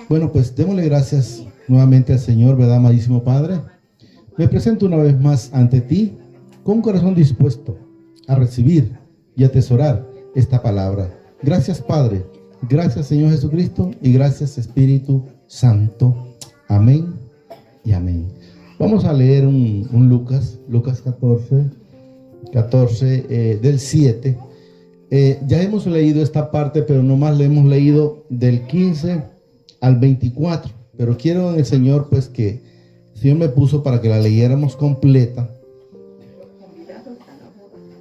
Bueno, pues démosle gracias nuevamente al Señor, ¿verdad, amadísimo Padre? Me presento una vez más ante ti con un corazón dispuesto a recibir y atesorar esta palabra. Gracias, Padre. Gracias, Señor Jesucristo, y gracias, Espíritu Santo. Amén y amén. Vamos a leer un Lucas 14, del 7. Ya hemos leído esta parte, pero nomás le hemos leído del 15 al 24. Pero quiero en el Señor, pues, que el Señor me puso para que la leyéramos completa,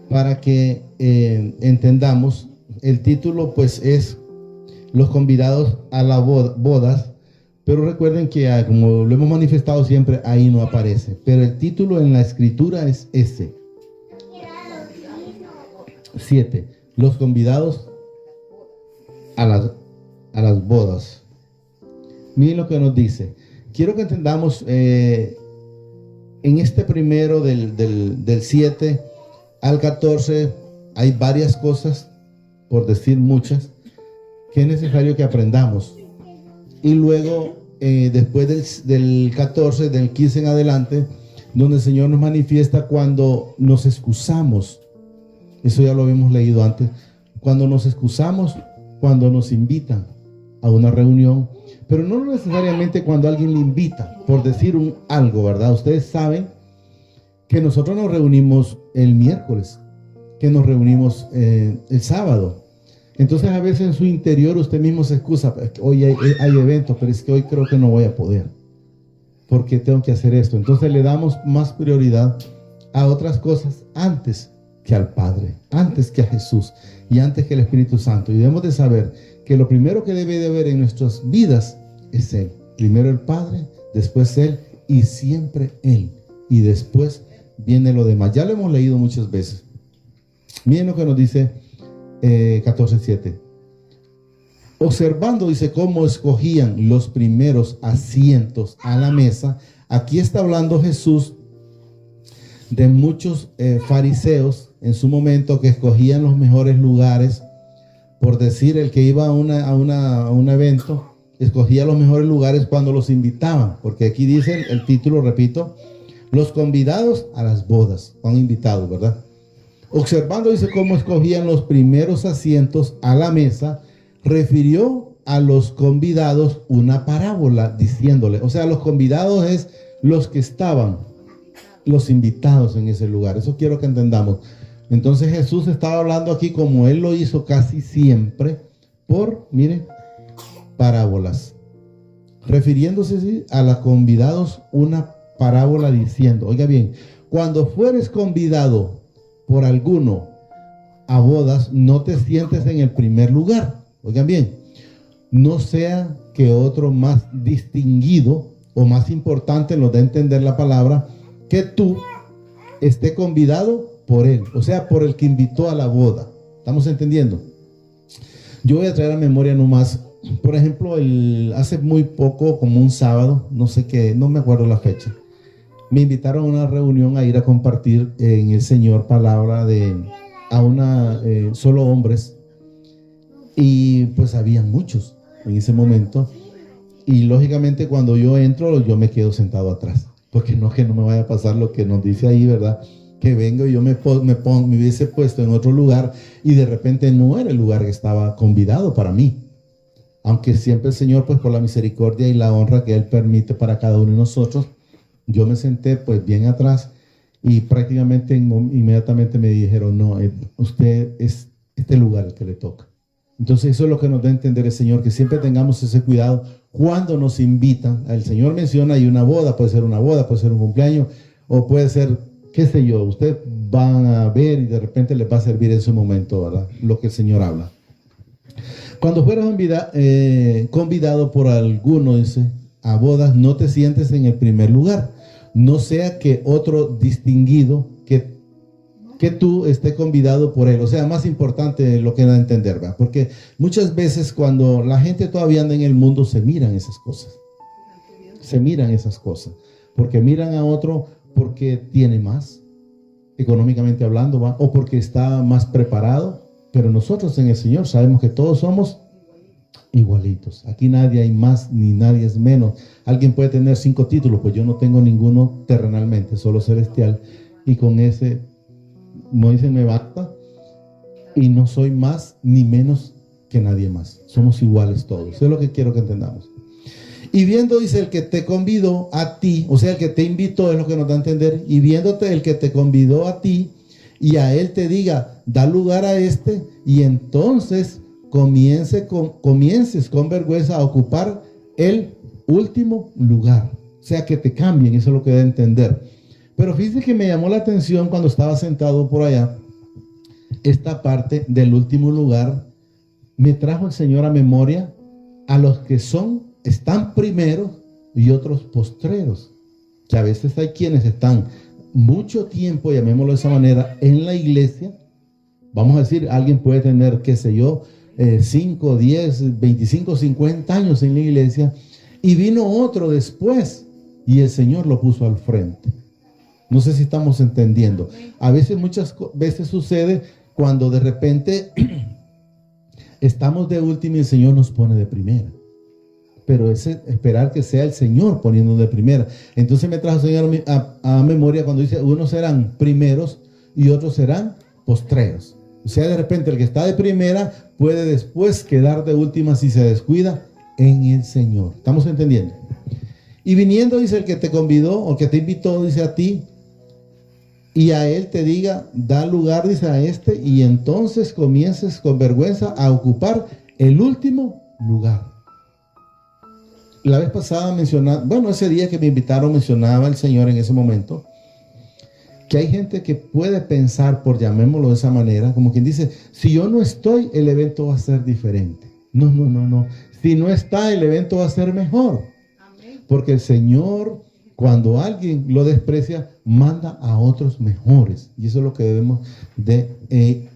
para que entendamos. El título, pues, es Los convidados a las bodas. Pero recuerden que, como lo hemos manifestado siempre, ahí no aparece. Pero el título en la escritura es ese. 7. Los convidados a las bodas. Miren lo que nos dice. Quiero que entendamos en este primero del 7 al 14 hay varias cosas, por decir muchas, que es necesario que aprendamos. Y luego, después del 14, del 15 en adelante, donde el Señor nos manifiesta cuando nos excusamos. Eso ya lo habíamos leído antes. Cuando nos excusamos, cuando nos invitan a una reunión, pero no necesariamente cuando alguien le invita, por decir algo, ¿verdad? Ustedes saben que nosotros nos reunimos el miércoles, que nos reunimos el sábado. Entonces a veces en su interior usted mismo se excusa, hoy hay eventos, pero es que hoy creo que no voy a poder, porque tengo que hacer esto. Entonces le damos más prioridad a otras cosas antes que al Padre, antes que a Jesús y antes que el Espíritu Santo. Y debemos de saber que lo primero que debe de haber en nuestras vidas es Él. Primero el Padre, después Él y siempre Él. Y después viene lo demás. Ya lo hemos leído muchas veces. Miren lo que nos dice 14:7. Observando, dice, cómo escogían los primeros asientos a la mesa. Aquí está hablando Jesús de muchos fariseos en su momento que escogían los mejores lugares. Por decir, el que iba a un evento escogía los mejores lugares cuando los invitaban, porque aquí dice el título, repito, los convidados a las bodas, son invitados, ¿verdad? Observando, dice, cómo escogían los primeros asientos a la mesa, refirió a los convidados una parábola diciéndole, o sea, los convidados es los que estaban, los invitados en ese lugar. Eso quiero que entendamos. Entonces Jesús estaba hablando aquí, como Él lo hizo casi siempre, miren, parábolas, refiriéndose, ¿sí?, a los convidados una parábola diciendo, oiga bien, cuando fueres convidado por alguno a bodas, no te sientes en el primer lugar. Oigan bien, no sea que otro más distinguido o más importante, nos da a entender la palabra, que tú esté convidado por él, o sea, por el que invitó a la boda. ¿Estamos entendiendo? Yo voy a traer a memoria nomás, por ejemplo, hace muy poco, como un sábado, no sé qué, no me acuerdo la fecha, me invitaron a una reunión a ir a compartir en el Señor palabra a una solo hombres, y pues habían muchos en ese momento, y lógicamente cuando yo entro, yo me quedo sentado atrás, porque no, que no me vaya a pasar lo que nos dice ahí, ¿verdad? Que vengo y yo me hubiese puesto en otro lugar y de repente no era el lugar que estaba convidado para mí. Aunque siempre el Señor, pues por la misericordia y la honra que Él permite para cada uno de nosotros, yo me senté pues bien atrás y prácticamente inmediatamente me dijeron, no, usted es este lugar el que le toca. Entonces eso es lo que nos da a entender el Señor, que siempre tengamos ese cuidado cuando nos invitan. El Señor menciona ahí una boda, puede ser una boda, puede ser un cumpleaños, o puede ser, qué sé yo, usted van a ver y de repente les va a servir en su momento, ¿verdad? Lo que el Señor habla. Cuando fueras convidado por alguno, dice, a bodas, no te sientes en el primer lugar, no sea que otro distinguido que tú esté convidado por él. O sea, más importante lo que da a entender, ¿verdad? Porque muchas veces cuando la gente todavía anda en el mundo, se miran esas cosas. Se miran esas cosas. Porque miran a otro porque tiene más, económicamente hablando, ¿va? O porque está más preparado. Pero nosotros en el Señor sabemos que todos somos igualitos. Aquí nadie hay más ni nadie es menos. Alguien puede tener 5 títulos, pues yo no tengo ninguno terrenalmente, solo celestial. Y con ese, como dicen, me basta. Y no soy más ni menos que nadie más. Somos iguales todos. Eso es lo que quiero que entendamos. Y viendo, dice, el que te convidó a ti, o sea, el que te invitó, es lo que nos da a entender. Y viéndote el que te convidó a ti, y a él te diga, da lugar a este, y entonces comiences con vergüenza a ocupar el último lugar. O sea, que te cambien, eso es lo que da a entender. Pero fíjese que me llamó la atención cuando estaba sentado por allá, esta parte del último lugar, me trajo el Señor a memoria a los que están primeros y otros postreros. Que a veces hay quienes están mucho tiempo, llamémoslo de esa manera, en la iglesia. Vamos a decir, alguien puede tener, qué sé yo, 5, 10, 25, 50 años en la iglesia, y vino otro después y el Señor lo puso al frente. No sé si estamos entendiendo. A veces, muchas veces sucede cuando de repente estamos de último y el Señor nos pone de primera. Pero es esperar que sea el Señor poniendo de primera. Entonces me trajo el Señor a memoria cuando dice, unos serán primeros y otros serán postreros. O sea, de repente el que está de primera puede después quedar de última si se descuida en el Señor. ¿Estamos entendiendo? Y viniendo, dice, el que te convidó o que te invitó, dice, a ti, y a él te diga, da lugar, dice, a este, y entonces comiences con vergüenza a ocupar el último lugar. La vez pasada mencionaba, bueno, ese día que me invitaron mencionaba el Señor en ese momento, que hay gente que puede pensar, por llamémoslo de esa manera, como quien dice, si yo no estoy, el evento va a ser diferente. No. Si no está, el evento va a ser mejor. Amén. Porque el Señor, cuando alguien lo desprecia, manda a otros mejores. Y eso es lo que debemos de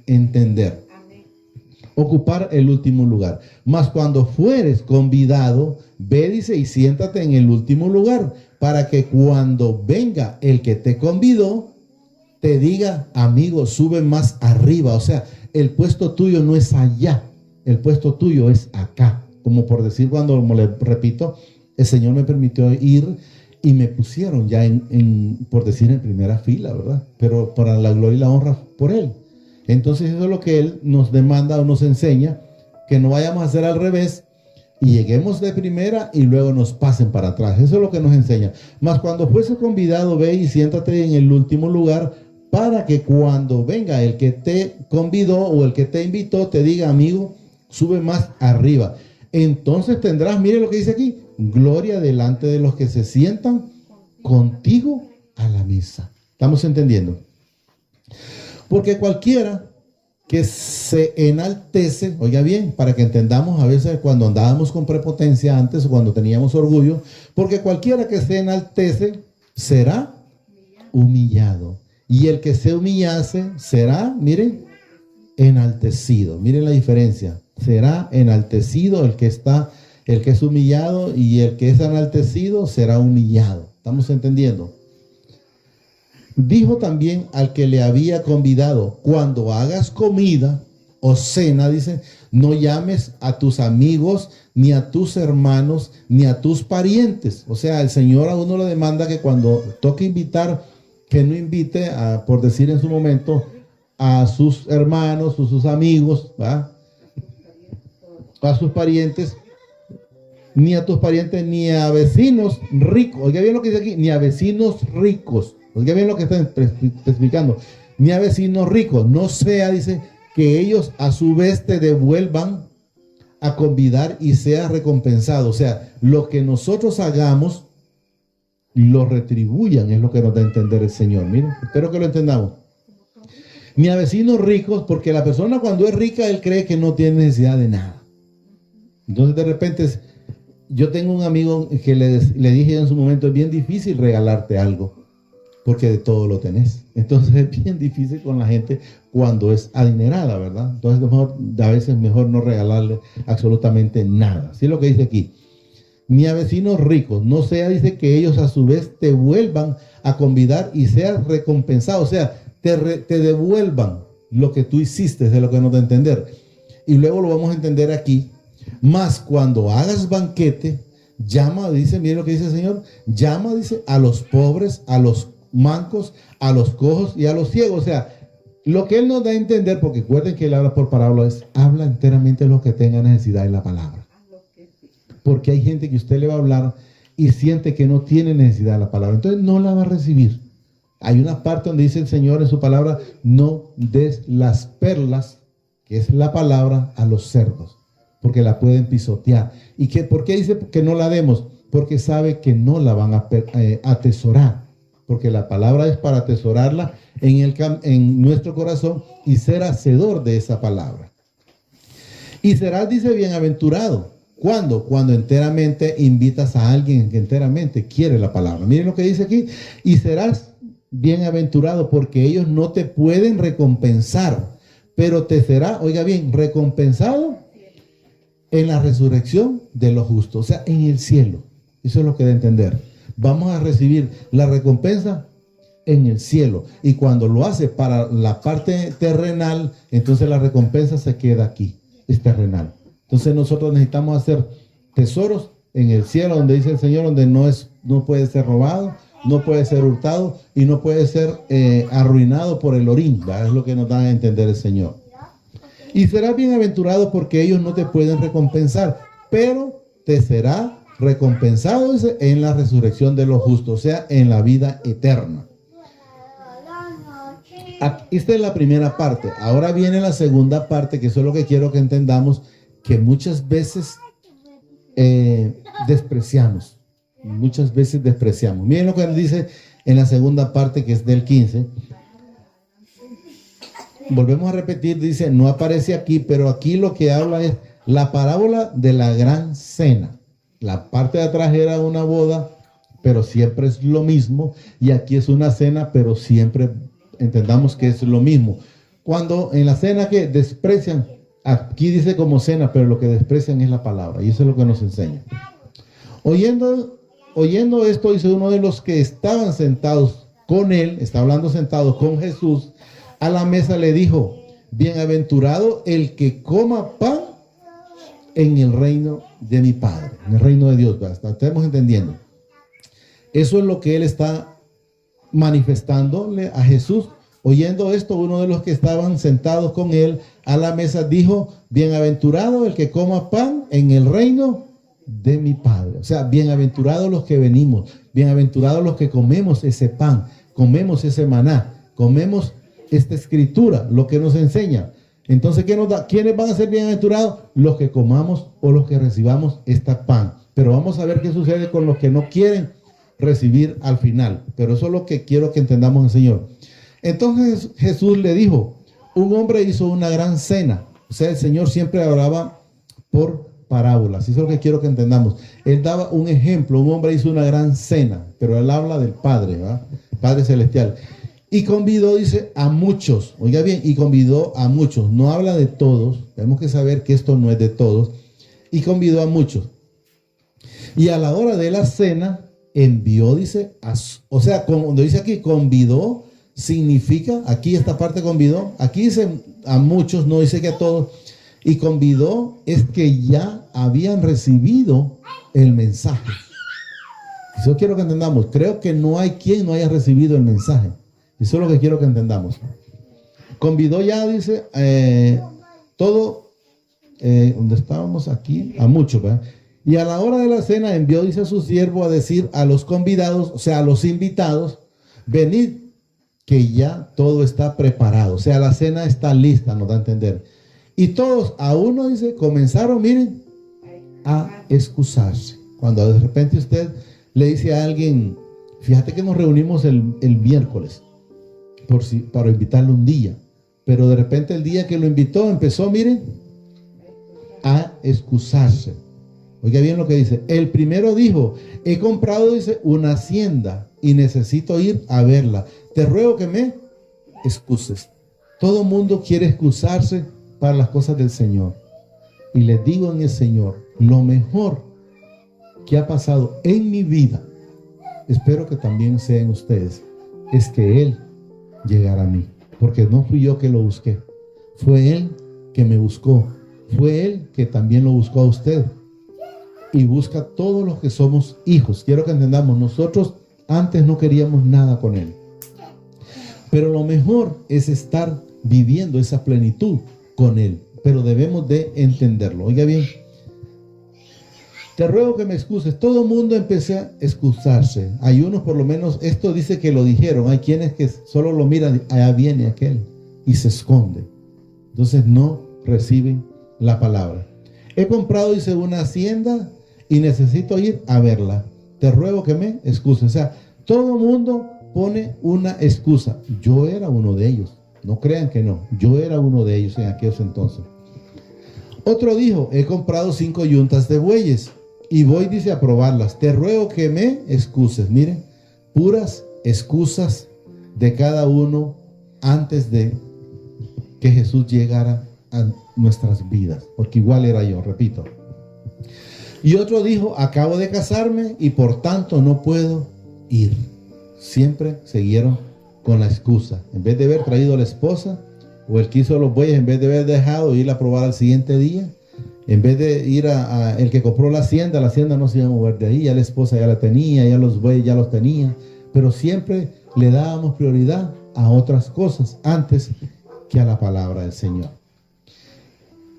entender. Amén. Ocupar el último lugar. Mas cuando fueres convidado, ve, dice, y siéntate en el último lugar, para que cuando venga el que te convidó, te diga, amigo, sube más arriba. O sea, el puesto tuyo no es allá, el puesto tuyo es acá. Como por decir, como le repito, el Señor me permitió ir y me pusieron ya por decir, en primera fila, ¿verdad? Pero para la gloria y la honra por Él. Entonces eso es lo que Él nos demanda o nos enseña, que no vayamos a hacer al revés y lleguemos de primera y luego nos pasen para atrás. Eso es lo que nos enseña. Mas cuando fuese convidado, ve y siéntate en el último lugar, para que cuando venga el que te convidó o el que te invitó, te diga, amigo, sube más arriba. Entonces tendrás, mire lo que dice aquí, gloria delante de los que se sientan contigo a la mesa. ¿Estamos entendiendo? Porque cualquiera que se enaltece, oiga bien, para que entendamos a veces cuando andábamos con prepotencia antes o cuando teníamos orgullo, porque cualquiera que se enaltece será humillado. Y el que se humillase será, miren, enaltecido. Miren la diferencia. Será enaltecido el que es humillado, y el que es enaltecido será humillado. ¿Estamos entendiendo? Dijo también al que le había convidado, cuando hagas comida o cena, dice, no llames a tus amigos, ni a tus hermanos, ni a tus parientes. O sea, el Señor a uno le demanda que cuando toque invitar, que no invite, por decir en su momento, a sus hermanos o sus amigos, ¿verdad? A sus parientes, ni a tus parientes, ni a vecinos ricos. Oiga bien lo que dice aquí, ni a vecinos ricos. Oiga bien lo que está explicando. Ni a vecinos ricos. No sea, dice, que ellos a su vez te devuelvan a convidar y sea recompensado. O sea, lo que nosotros hagamos, lo retribuyan, es lo que nos da a entender el Señor. Miren, espero que lo entendamos. Ni a vecinos ricos, porque la persona cuando es rica, él cree que no tiene necesidad de nada. Entonces de repente, yo tengo un amigo que le dije en su momento, es bien difícil regalarte algo, porque de todo lo tenés. Entonces es bien difícil con la gente cuando es adinerada, ¿verdad? Entonces a veces mejor no regalarle absolutamente nada. Así es lo que dice aquí. Ni a vecinos ricos, no sea, dice, que ellos a su vez te vuelvan a convidar y seas recompensado. O sea, te devuelvan lo que tú hiciste, es de lo que nos da a entender. Y luego lo vamos a entender aquí, Mas cuando hagas banquete, llama, dice, mire lo que dice el Señor, llama, dice, a los pobres, a los mancos, a los cojos y a los ciegos. O sea, lo que Él nos da a entender, porque recuerden que Él habla por parábolas, habla enteramente de lo que tenga necesidad de la palabra. Porque hay gente que usted le va a hablar y siente que no tiene necesidad de la palabra, entonces no la va a recibir. Hay una parte donde dice el Señor en su palabra, no des las perlas, que es la palabra, a los cerdos, porque la pueden pisotear. ¿Y por qué dice que no la demos? Porque sabe que no la van a atesorar, porque la palabra es para atesorarla en nuestro corazón y ser hacedor de esa palabra. Y serás, dice, bienaventurado. ¿Cuándo? Cuando enteramente invitas a alguien que enteramente quiere la palabra. Miren lo que dice aquí. Y serás bienaventurado porque ellos no te pueden recompensar, pero te será, oiga bien, recompensado en la resurrección de los justos, o sea, en el cielo. Eso es lo que debe entender. Vamos a recibir la recompensa en el cielo. Y cuando lo hace para la parte terrenal, entonces la recompensa se queda aquí, es terrenal. Entonces nosotros necesitamos hacer tesoros en el cielo, donde dice el Señor, donde no puede ser robado, no puede ser hurtado y no puede ser arruinado por el orín, ¿verdad? Es lo que nos da a entender el Señor. Y serás bienaventurado porque ellos no te pueden recompensar, pero te será recompensado en la resurrección de los justos, o sea, en la vida eterna. Esta es la primera parte. Ahora viene la segunda parte, que eso es lo que quiero que entendamos, que muchas veces despreciamos. Muchas veces despreciamos. Miren lo que él dice en la segunda parte, que es del 15. Volvemos a repetir, dice, no aparece aquí, pero aquí lo que habla es la parábola de la gran cena. La parte de atrás era una boda, pero siempre es lo mismo. Y aquí es una cena, pero siempre entendamos que es lo mismo. Cuando en la cena que desprecian, aquí dice como cena, pero lo que desprecian es la palabra. Y eso es lo que nos enseña. Oyendo esto, dice uno de los que estaban sentados con él, está hablando sentados con Jesús, a la mesa le dijo, bienaventurado el que coma pan en el reino de mi Padre, en el reino de Dios. Estamos entendiendo. Eso es lo que él está manifestándole a Jesús. Oyendo esto, uno de los que estaban sentados con él a la mesa dijo, bienaventurado el que coma pan en el reino de mi Padre. O sea, bienaventurados los que venimos, bienaventurados los que comemos ese pan, comemos ese maná, comemos esta escritura, lo que nos enseña. Entonces, ¿qué nos da? ¿Quiénes van a ser bienaventurados? Los que comamos o los que recibamos este pan. Pero vamos a ver qué sucede con los que no quieren recibir al final. Pero eso es lo que quiero que entendamos el Señor. Entonces Jesús le dijo, un hombre hizo una gran cena. O sea, el Señor siempre hablaba por parábolas. Eso es lo que quiero que entendamos. Él daba un ejemplo. Un hombre hizo una gran cena, pero él habla del Padre, ¿verdad? Padre Celestial. Y convidó, dice, a muchos. Oiga bien, y convidó a muchos. No habla de todos. Tenemos que saber que esto no es de todos. Y convidó a muchos. Y a la hora de la cena, envió, dice, o sea, cuando dice aquí, convidó, significa, aquí esta parte convidó, aquí dice a muchos, no dice que a todos. Y convidó es que ya habían recibido el mensaje. Eso quiero que entendamos. Creo que no hay quien no haya recibido el mensaje. Eso es lo que quiero que entendamos. Convidó ya, dice, todo, donde estábamos aquí, a muchos, ¿verdad? Y a la hora de la cena envió, dice, a su siervo a decir a los convidados, o sea, a los invitados, venid, que ya todo está preparado. O sea, la cena está lista, nos da a entender. Y todos a uno, dice, comenzaron, miren, a excusarse. Cuando de repente usted le dice a alguien, fíjate que nos reunimos el miércoles para invitarle un día, pero de repente el día que lo invitó empezó, miren, a excusarse. Oiga bien lo que dice. El primero dijo, he comprado, dice, una hacienda y necesito ir a verla. Te ruego que me excuses. Todo mundo quiere excusarse para las cosas del Señor. Y les digo en el Señor, lo mejor que ha pasado en mi vida, espero que también sea en ustedes, es que Él llegara a mí. Porque no fui yo que lo busqué. Fue Él que me buscó. fue Él que también lo buscó a usted. Y busca a todos los que somos hijos. Quiero que entendamos, nosotros antes no queríamos nada con Él. Pero lo mejor es estar viviendo esa plenitud con Él. Pero debemos de entenderlo. Oiga bien. Te ruego que me excuses. Todo el mundo empecé a excusarse. Hay unos, por lo menos, esto dice que lo dijeron. Hay quienes que solo lo miran, allá viene aquel, y se esconde. Entonces no reciben la palabra. He comprado, dice, una hacienda y necesito ir a verla. Te ruego que me excuses. O sea, todo el mundo pone una excusa. Yo era uno de ellos. No crean que no. Yo era uno de ellos en aquellos entonces. Otro dijo, he comprado 5 yuntas de bueyes y voy, dice, a probarlas. Te ruego que me excuses. Miren, puras excusas de cada uno antes de que Jesús llegara a nuestras vidas. Porque igual era yo, repito. Y otro dijo, acabo de casarme y por tanto no puedo ir. Siempre siguieron con la excusa. En vez de haber traído a la esposa, o el que hizo los bueyes, en vez de haber dejado ir a probar al siguiente día, en vez de ir a el que compró la hacienda no se iba a mover de ahí, ya la esposa ya la tenía, ya los bueyes ya los tenía, pero siempre le dábamos prioridad a otras cosas antes que a la palabra del Señor.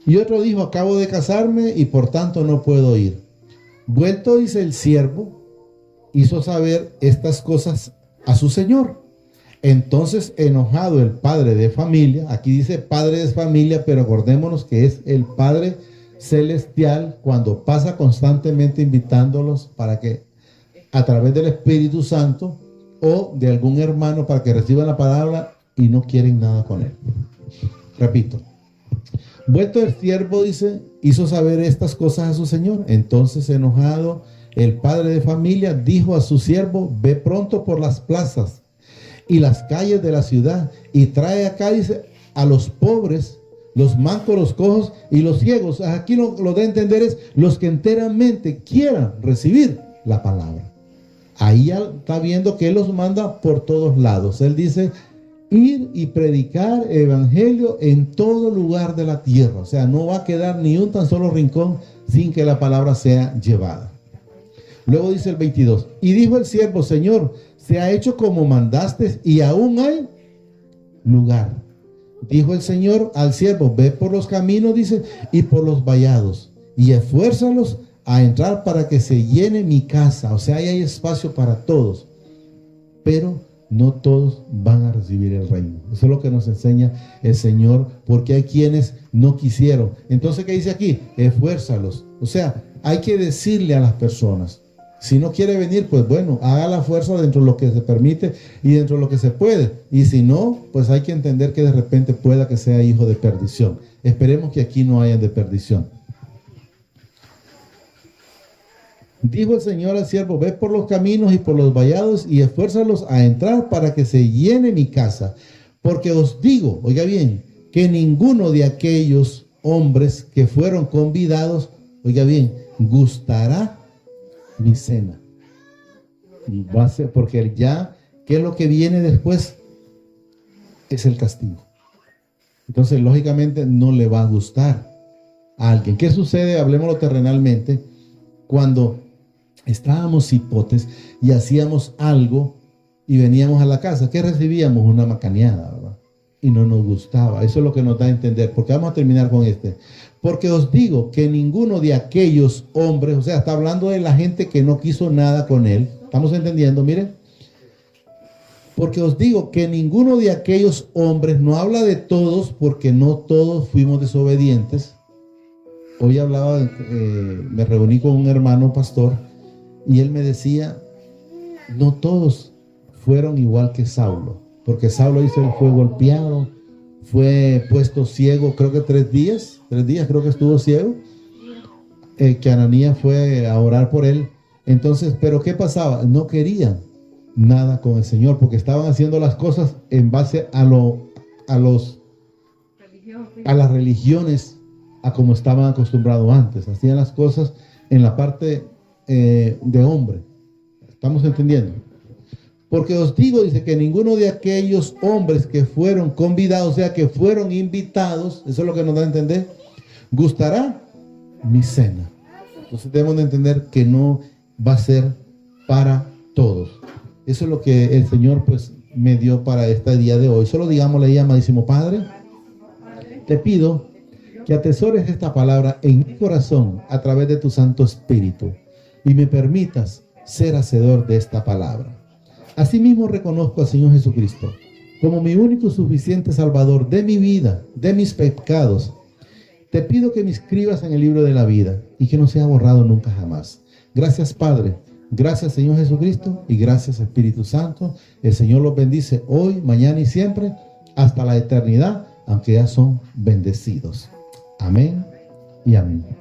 Y otro dijo, acabo de casarme y por tanto no puedo ir. Vuelto, dice, el siervo hizo saber estas cosas a su señor. Entonces, enojado el padre de familia, aquí dice padre de familia, pero acordémonos que es el Padre Celestial cuando pasa constantemente invitándolos para que a través del Espíritu Santo o de algún hermano para que reciban la palabra y no quieren nada con él. Repito. Vuelto el siervo, dice, hizo saber estas cosas a su señor. Entonces, enojado, el padre de familia dijo a su siervo, ve pronto por las plazas y las calles de la ciudad y trae acá, dice, a los pobres, los mancos, los cojos y los ciegos. Aquí lo de entender es los que enteramente quieran recibir la palabra. Ahí ya está viendo que Él los manda por todos lados. Él dice, ir y predicar el evangelio en todo lugar de la tierra. O sea, no va a quedar ni un tan solo rincón sin que la palabra sea llevada. Luego dice el 22, y dijo el siervo, Señor, se ha hecho como mandaste y aún hay lugar. Dijo el Señor al siervo, ve por los caminos, dice, y por los vallados, y esfuérzalos a entrar para que se llene mi casa. O sea, ahí hay espacio para todos, pero no todos van a recibir el reino. Eso es lo que nos enseña el Señor, porque hay quienes no quisieron. Entonces, ¿qué dice aquí? Esfuérzalos. O sea, hay que decirle a las personas, si no quiere venir, pues bueno, haga la fuerza dentro de lo que se permite y dentro de lo que se puede. Y si no, pues hay que entender que de repente pueda que sea hijo de perdición. Esperemos que aquí no haya de perdición. Dijo el Señor al siervo, ve por los caminos y por los vallados y esfuérzalos a entrar para que se llene mi casa. Porque os digo, oiga bien, que ninguno de aquellos hombres que fueron convidados, oiga bien, gustará mi cena. Y va a ser porque ya, ¿qué es lo que viene después? Es el castigo. Entonces, lógicamente, no le va a gustar a alguien. ¿Qué sucede? Hablemoslo terrenalmente. Cuando estábamos cipotes y hacíamos algo y veníamos a la casa, ¿qué recibíamos? Una macaneada, ¿verdad? Y no nos gustaba. Eso es lo que nos da a entender. Porque vamos a terminar con este. Porque os digo que ninguno de aquellos hombres, o sea, está hablando de la gente que no quiso nada con él. ¿Estamos entendiendo? Miren. Porque os digo que ninguno de aquellos hombres, no habla de todos, porque no todos fuimos desobedientes. Hoy hablaba, me reuní con un hermano pastor y él me decía, no todos fueron igual que Saulo. Porque Saulo dice, él fue golpeado, fue puesto ciego, creo que 3 días creo que estuvo ciego, que Ananías fue a orar por él. Entonces, ¿pero qué pasaba? No querían nada con el Señor, porque estaban haciendo las cosas en base a las religiones, a como estaban acostumbrados antes. Hacían las cosas en la parte de hombre. ¿Estamos entendiendo? Porque os digo, dice, que ninguno de aquellos hombres que fueron convidados, o sea, que fueron invitados, eso es lo que nos da a entender, gustará mi cena. Entonces debemos de entender que no va a ser para todos. Eso es lo que el Señor pues me dio para este día de hoy. Solo digámosle ahí, amadísimo Padre, te pido que atesores esta palabra en mi corazón a través de tu Santo Espíritu y me permitas ser hacedor de esta palabra. Asimismo reconozco al Señor Jesucristo como mi único y suficiente Salvador de mi vida, de mis pecados. Te pido que me inscribas en el libro de la vida y que no sea borrado nunca jamás. Gracias, Padre. Gracias, Señor Jesucristo, y gracias, Espíritu Santo. El Señor los bendice hoy, mañana y siempre, hasta la eternidad, aunque ya son bendecidos. Amén y amén.